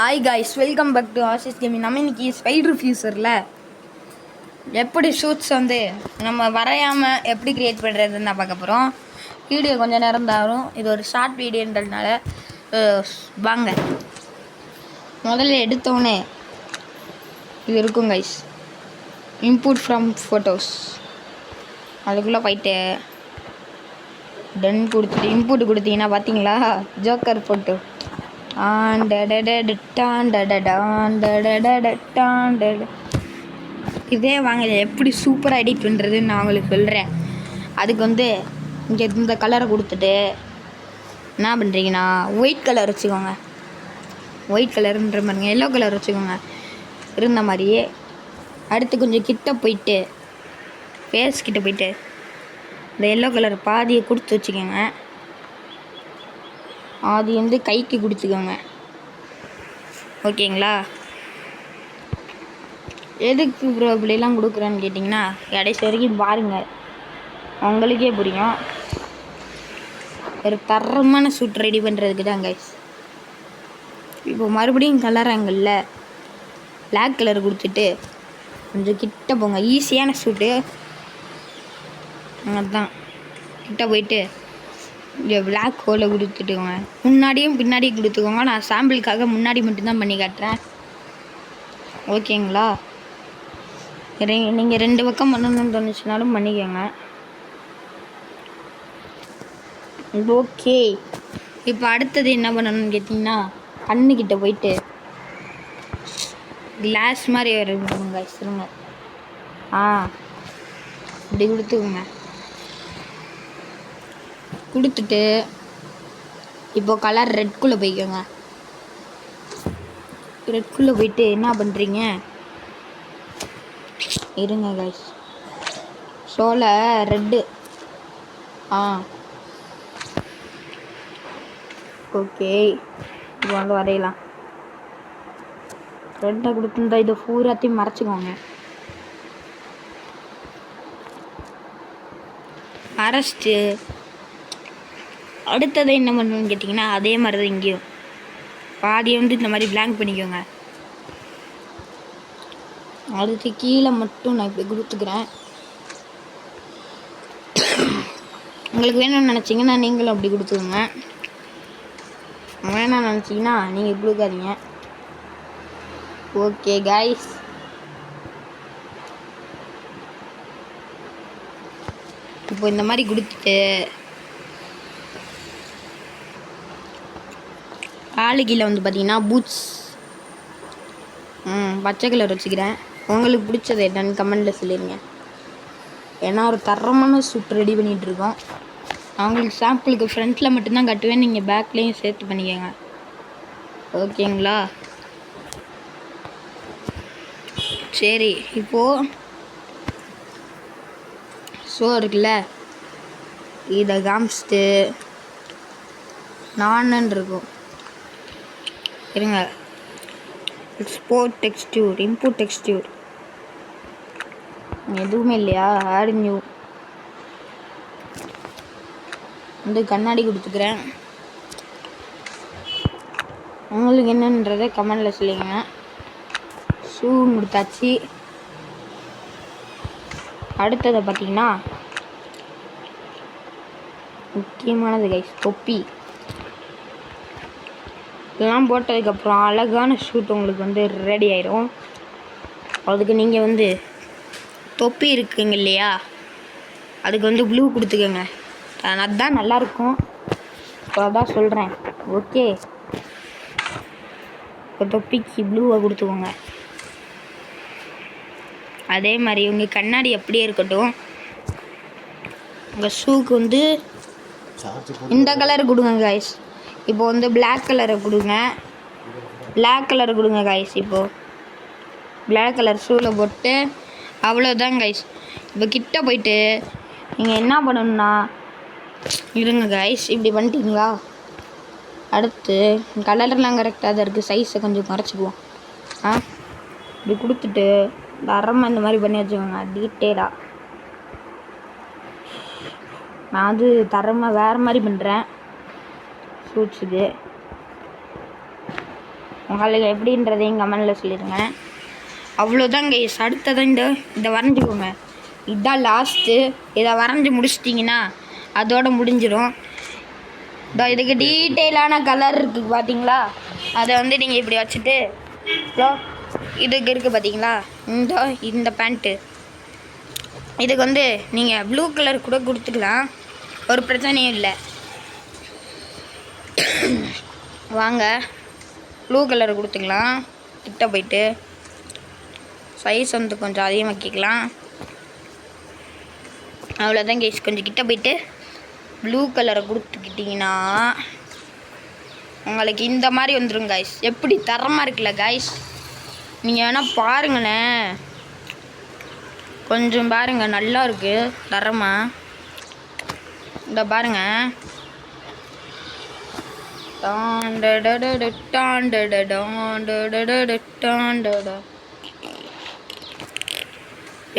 Hi guys, welcome back to Asis gaming. நம்ம இன்னைக்கு spider ஃபியூசரில் எப்படி ஷூட்ஸ் வந்து நம்ம வரையாமல் எப்படி க்ரியேட் பண்ணுறதுன்னு தான் பார்க்க போகிறோம். வீடியோ கொஞ்சம் நேரம் தான். இது ஒரு ஷார்ட் வீடியோன்றதுனால வாங்க முதல்ல எடுத்தோடனே இது இருக்கும் கைஸ், இன்புட் ஃப்ரம் ஃபோட்டோஸ். அதுக்குள்ளே போயிட்டு டன் கொடுத்துட்டு இன்புட் கொடுத்தீங்கன்னா பார்த்தீங்களா ஜோக்கர் ஃபோட்டோ. இதே வாங்க எப்படி சூப்பராக எடிட் பண்ணுறதுன்னு நான் உங்களுக்கு சொல்கிறேன். அதுக்கு வந்து இங்கே இந்த கலரை கொடுத்துட்டு என்ன பண்ணுறீங்கன்னா ஒயிட் கலர் வச்சுக்கோங்க. ஒயிட் கலருன்ற மாதிரிங்க எல்லோ கலர் வச்சுக்கோங்க இருந்த மாதிரியே. அடுத்து கொஞ்சம் கிட்ட போயிட்டு ஃபேஸ் கிட்ட போயிட்டு இந்த எல்லோ கலர் பாதியை கொடுத்து வச்சுக்கோங்க. அது வந்து கைக்கு கொடுத்துக்கோங்க. ஓகேங்களா? எதுக்கு ப்ரோ இப்படிலாம் கொடுக்குறேன்னு கேட்டிங்கன்னா கடைசி வரைக்கும் பாருங்கள், உங்களுக்கே புரியும். ஒரு தரமான ஷூட் ரெடி பண்ணுறதுக்கு தான் கைஸ். இப்போ மறுபடியும் கலர் ஆங்கிளில் பிளாக் கலர் கொடுத்துட்டு கொஞ்சம் கிட்ட போங்க. ஈஸியான ஷூட்டு அதுதான். கிட்ட போயிட்டு இங்கே பிளாக் ஹோலை கொடுத்துட்டுக்கோங்க. முன்னாடியும் பின்னாடியும் கொடுத்துக்கோங்க. நான் சாம்பிளுக்காக முன்னாடி மட்டும்தான் பண்ணி காட்டுறேன். ஓகேங்களா? நீங்கள் 2 பக்கம் பண்ணணும்னு தோணுச்சுனாலும் பண்ணிக்கோங்க. ஓகே, இப்போ அடுத்தது என்ன பண்ணணும்னு கேட்டிங்கன்னா கண்ணுக்கிட்ட போயிட்டு கிளாஸ் மாதிரி வருங்க சொல்லுங்க. இப்படி கொடுத்துக்கோங்க. கொடுத்துட்டு இப்போ கலர் ரெட்குள்ளே போய்க்கோங்க. ரெட்குள்ளே போயிட்டு என்ன பண்ணுறீங்க இருங்க கைஸ், ஷோவில் ரெட்டு. ஓகே, இப்போ வந்து வரையலாம். ரெட்டை கொடுத்துருந்தா இதை பூராத்தையும் மறைச்சிக்கோங்க. மறைச்சிட்டு அடுத்ததை என்ன பண்ணணும்னு கேட்டிங்கன்னா அதே மாதிரி தான் இங்கேயும் பாதியை வந்து இந்த மாதிரி பிளாங்க் பண்ணிக்கோங்க. அடுத்து கீழே மட்டும் நான் இப்படி கொடுத்துக்கிறேன். உங்களுக்கு வேணும்னு நினச்சிங்கன்னா நீங்களும் அப்படி கொடுத்துக்கோங்க. வேணாம்னு நினச்சிங்கன்னா நீங்கள் கொடுக்காதீங்க. ஓகே கைஸ், இப்போ இந்த மாதிரி கொடுத்துட்டு காலு கீழே வந்து பார்த்தீங்கன்னா பூட்ஸ் பச்சை கலர் வச்சுக்கிறேன். உங்களுக்கு பிடிச்சது என்னன்னு கமெண்டில் சொல்லிடுங்க. ஏன்னா ஒரு தரமான ஷூட் ரெடி பண்ணிகிட்ருக்கோம். அவங்களுக்கு சாம்பிளுக்கு ஃப்ரண்ட்டில் மட்டும்தான் கட்டுவேன், நீங்கள் பேக்லேயும் சேர்த்து பண்ணிக்கோங்க. ஓகேங்களா? சரி, இப்போது ஷோ இருக்குல்ல, இதை காமிச்சிட்டு நான் இருக்கும் இருங்க. எக்ஸ்போர்ட் டெக்ஸ்டியூர், இன்புட் டெக்ஸ்டியூர் எதுவுமே இல்லையா? ஆட் நியூ வந்து கண்ணாடி கொடுத்துக்கிறேன். உங்களுக்கு என்னன்றதை கமெண்டில் சொல்லிங்க. ஷூ கொடுத்தாச்சு. அடுத்ததை பார்த்தீங்கன்னா முக்கியமானது கைஸ், தொப்பி. இதெல்லாம் போட்டதுக்கப்புறம் அழகான ஷூட் உங்களுக்கு வந்து ரெடி ஆயிடும். அதுக்கு நீங்கள் வந்து தொப்பி இருக்குங்க இல்லையா, அதுக்கு வந்து ப்ளூ கொடுத்துக்கோங்க. அதுதான் நல்லாயிருக்கும். இப்போ அதான் சொல்கிறேன். ஓகே, இப்போ தொப்பிக்கு ப்ளூவை கொடுத்துக்கோங்க. அதே மாதிரி உங்கள் கண்ணாடி அப்படியே இருக்கட்டும். உங்கள் ஷூக்கு வந்து இந்த கலர் கொடுங்க கைஸ். இப்போ வந்து பிளாக் கலரை கொடுங்க. பிளாக் கலர் கொடுங்க கைஸ். இப்போது பிளாக் கலர் ஷூவில் போட்டு அவ்வளோதான் கைஸ். இப்போ கிட்ட போயிட்டு நீங்கள் என்ன பண்ணணும்னா இருங்க கைஸ், இப்படி பண்ணிட்டீங்களா? அடுத்து கலர்லாம் கரெக்டாக தான் இருக்குது, சைஸை கொஞ்சம் குறைச்சிக்குவோம். இப்படி கொடுத்துட்டு தரமாக இந்த மாதிரி பண்ணி வச்சுக்கோங்க டீட்டெயிலாக. நான் வந்து தரமாக வேறு மாதிரி பண்ணுறேன் ஷூட்ஸுக்கு. உங்களுக்கு எப்படின்றதையும் கமெண்டில் சொல்லிடுங்க. அவ்வளோதான் கைஸ். அடுத்ததான் இதை வரைஞ்சிக்கோங்க. இதுதான் லாஸ்ட்டு. இதை வரைஞ்சி முடிச்சிட்டிங்கன்னா அதோடு முடிஞ்சிடும். இதுக்கு டீட்டெயிலான கலர் இருக்குது பார்த்தீங்களா, அதை வந்து நீங்கள் இப்படி வச்சுட்டு இதுக்கு இருக்குது பார்த்தீங்களா இந்த பேண்ட்டு, இதுக்கு வந்து நீங்கள் ப்ளூ கலர் கூட கொடுத்துக்கலாம், ஒரு பிரச்சனையும் இல்லை. வாங்க ப்ளூ கலர் கொடுத்துக்கலாம். கிட்ட போயிட்டு சைஸ் வந்து கொஞ்சம் அதிகமாக்கிக்கலாம். அவ்வளோதான் கைஸ். கொஞ்சம் கிட்ட போயிட்டு ப்ளூ கலரை கொடுத்துக்கிட்டிங்கன்னா உங்களுக்கு இந்த மாதிரி வந்துடும் கைஸ். எப்படி தரமாக இருக்குல்ல கைஸ், நீங்கள் வேணால் பாருங்களேன், கொஞ்சம் பாருங்கள், நல்லா இருக்குது தரமாக. இந்த பாருங்கள்,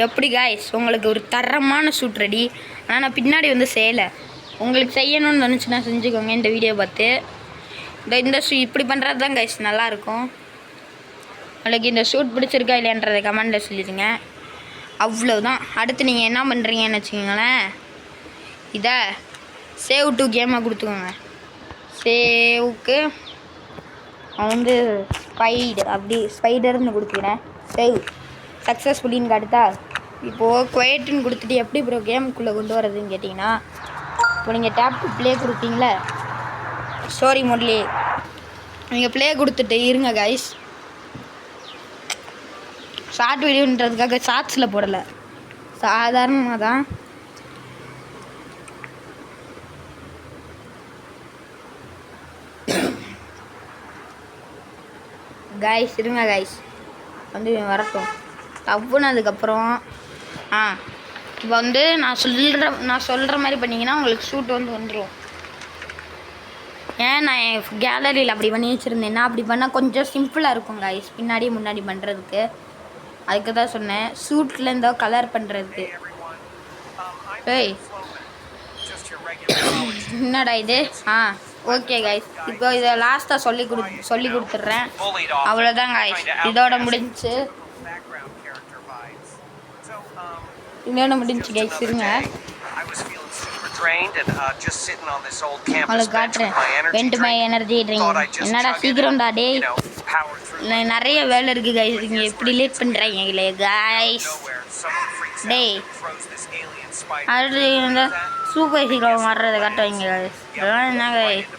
எப்படி காய்ஸ் உங்களுக்கு ஒரு தரமான ஷூட் ரெடி. ஆனால் நான் பின்னாடி வந்து செய்யலை, உங்களுக்கு செய்யணும்னு நினச்சினா செஞ்சுக்கோங்க இந்த வீடியோ பார்த்து. இந்த இப்படி பண்ணுறது தான் காய்ஸ் நல்லாயிருக்கும். உங்களுக்கு இந்த ஷூட் பிடிச்சிருக்கா இல்லைன்றதை கமெண்டில் சொல்லிடுங்க. அவ்வளோதான். அடுத்து நீங்கள் என்ன பண்ணுறீங்கன்னு வச்சுக்கோங்களேன், இதை சேவ் டு கேமாக கொடுத்துக்கோங்க. சேவுக்கு வந்து அப்படி ஸ்பைடர்னு கொடுத்துக்கிறேன். சேவ் சக்ஸஸ்ஃபுல்லின்னு காட்டுதா. இப்போது குவைட்டுன்னு கொடுத்துட்டு எப்படி ப்ரோ கேமுக்குள்ளே கொண்டு வரதுன்னு கேட்டிங்கன்னா, இப்போ நீங்கள் டேப் ப்ளே கொடுத்தீங்களே ஸ்டோரி மோட்லேயே, நீங்கள் ப்ளே கொடுத்துட்டு இருங்க கைஸ். ஷார்ட் வீடியோன்றதுக்காக ஷார்ட்ஸில் போடலை, சாதாரணமாக தான். கைஸ் இருங்க கைஸ், வந்து வரட்டும். தப்புனதுக்கப்புறம் இப்போ வந்து நான் சொல்கிற மாதிரி பண்ணிங்கன்னா உங்களுக்கு ஷூட் வந்து வந்துடும். ஏன் நான் என் கேலரியில் அப்படி பண்ணி வச்சுருந்தேன்னா, அப்படி பண்ணால் கொஞ்சம் சிம்பிளாக இருக்கும் கைஸ், பின்னாடி முன்னாடி பண்ணுறதுக்கு. அதுக்கு தான் சொன்னேன், ஷூட்டில் இருந்தோ கலர் பண்ணுறதுக்கு. ஏய் என்னடா இது? ஓகே கைஸ், இப்போ இதை லாஸ்ட்டாக சொல்லி கொடுத்துட்றேன். அவ்வளோதான் கைஸ், இதோட முடிஞ்சிச்சு. இதோட முடிஞ்சிச்சு கைஸ். இருங்க உங்களுக்கு காட்டுறேன். Went my energy drink. என்னடா சீக்கிரம்டா டேய், நிறைய வேலை இருக்குது கைஸ், இங்கே எப்படி லேட் பண்ணுறாங்க இல்லை கைஸ். டேய் அது இந்த சூப்பர் ஹீரோ வர்றதை காட்டுவாங்க கைஸ். அதெல்லாம் என்ன கைஸ்,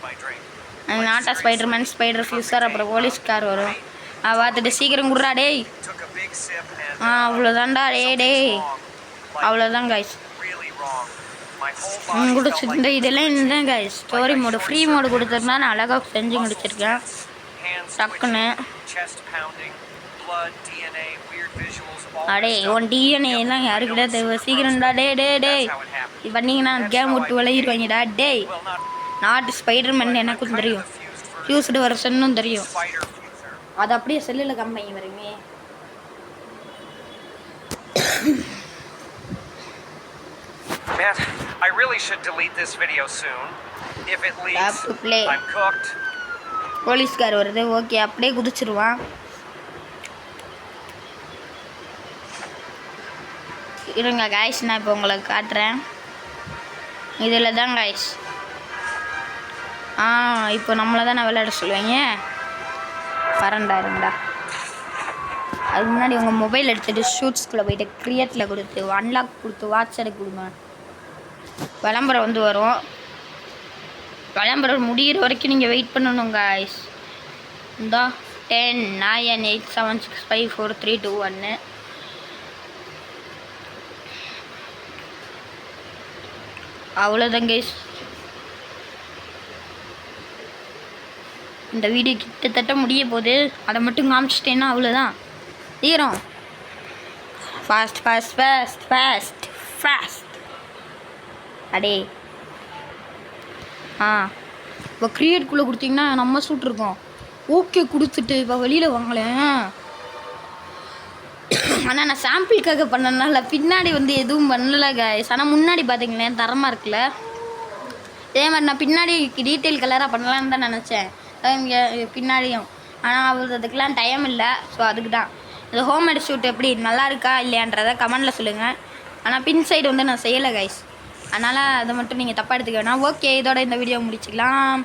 நாட்டா ஸ்பைடர்மேன், ஸ்பைடர் ஃபியூசர், அப்புறம் போலீஸ்கார் வரும். பார்த்துட்டு சீக்கிரம் குடுறா டேய். அவ்வளோதான்டா டேய், அவ்வளோதான் கைஸ் முடிச்சிருந்த. இதெல்லாம் இதுதான் guys story mode. Free mode கொடுத்துருந்தா நான் அழகாக செஞ்சு முடிச்சிருக்கேன் டக்குன்னு. அடே உன் டிஎன்ஏ எல்லாம் யாருக்கிட்ட தேவை, சீக்கிரம்டா டேய் இது பண்ணிங்கன்னா கேம் விட்டு விளையிடுவாங்கடா டேய். நாட்டு ஸ்பைடர்மேன் எனக்கும் தெரியும், ஃபியூஸ்டு வருஷன்னும் தெரியும், அது அப்படியே செல்லில் கம்பெனி வருமே. Man, I really should delete this video soon. If it leaks, I'm cooked. போலீஸ்கார் வருது. ஓகே அப்படியே குதிச்சிருவான். இருங்க காய்ஸ், நான் இப்போ உங்களுக்கு காட்டுறேன். இதில் தான் காய்ஸ் இப்போ நம்மளை தான் நான் விளையாட சொல்லுவேங்க. வரண்டா இருங்கடா. அதுக்கு முன்னாடி உங்கள் மொபைல் எடுத்துகிட்டு ஷூட்ஸ்குள்ளே போய்ட்டு க்ரியேட்டில் கொடுத்து அன்லாக் கொடுத்து வாட்ஸ்அப் கொடுங்க. விளம்பரம் வந்து வரும். விளம்பரம் முடிகிற வரைக்கும் நீங்கள் வெயிட் பண்ணணும் காய்ஸ். இந்த 10 9 8 7 6 5 4 3 2 1. அவ்வளோதான் கைஸ். இந்த வீடியோ கிட்டத்தட்ட முடிய போகுது, அதை மட்டும் காமிச்சிட்டேன்னா அவ்வளோதான் தீரும். ஃபாஸ்ட் அடே இப்போ க்ரியேட்குள்ளே கொடுத்தீங்கன்னா நம்ம சூட் இருக்கோம். ஓகே கொடுத்துட்டு இப்போ வெளியில் வாங்கலேன். ஆனால் நான் சாம்பிளுக்காக பண்ணனால பின்னாடி வந்து எதுவும் பண்ணலை கைஸ். ஆனால் முன்னாடி பார்த்தீங்களேன் தரமாக இருக்குல்ல. இதே மாதிரி நான் பின்னாடி டீட்டெயில் கலராக பண்ணலான்னு தான் நினச்சேன். இங்கே பின்னாடியும் ஆனால் அவருக்கு அதுக்கெலாம் டைம் இல்லை. ஸோ அதுக்கு தான் இந்த ஹோம்மேட் ஷூட் எப்படி நல்லா இருக்கா இல்லையான்றதை கமெண்டில் சொல்லுங்கள். ஆனால் பின் சைடு வந்து நான் செய்யலை கைஸ், அதனால் அதை மட்டும் நீங்கள் தப்பாக எடுத்துக்க வேணாம். ஓகே, இதோட இந்த வீடியோ முடிச்சுக்கலாம்.